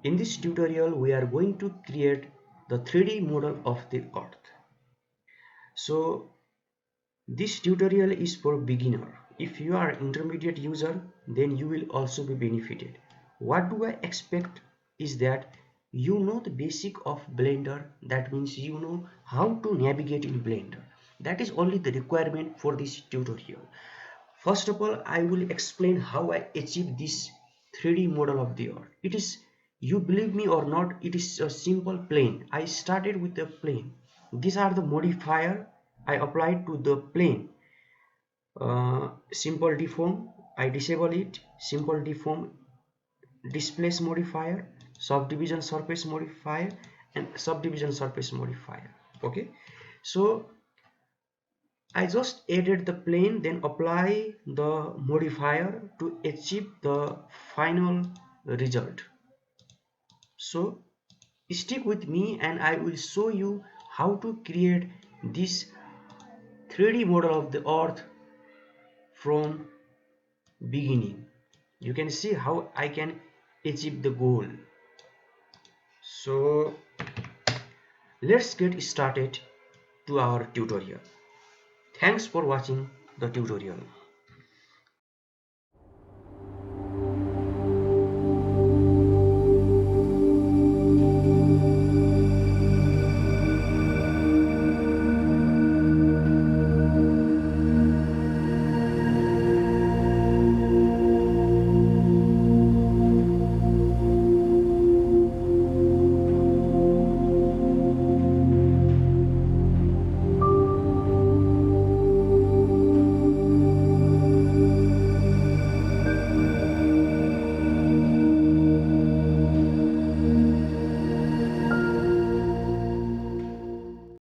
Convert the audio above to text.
In this tutorial, we are going to create the 3D model of the Earth. So this tutorial is for beginner. If you are intermediate user, then you will also be benefited. What do I expect is that you know the basic of Blender. That means you know how to navigate in Blender. That is only the requirement for this tutorial. First of all, I will explain how I achieve this 3D model of the Earth. It is, you believe me or not, it is a simple plane. I started with a plane. These are the modifier I applied to the plane. Simple deform, I disable it. Simple deform, displace modifier, subdivision surface modifier, and subdivision surface modifier. Okay, so I just added the plane, then apply the modifier to achieve the final result. So stick with me and I will show you how to create this 3D model of the Earth from beginning. You can see how I can achieve the goal. So let's get started to our tutorial. Thanks for watching the tutorial.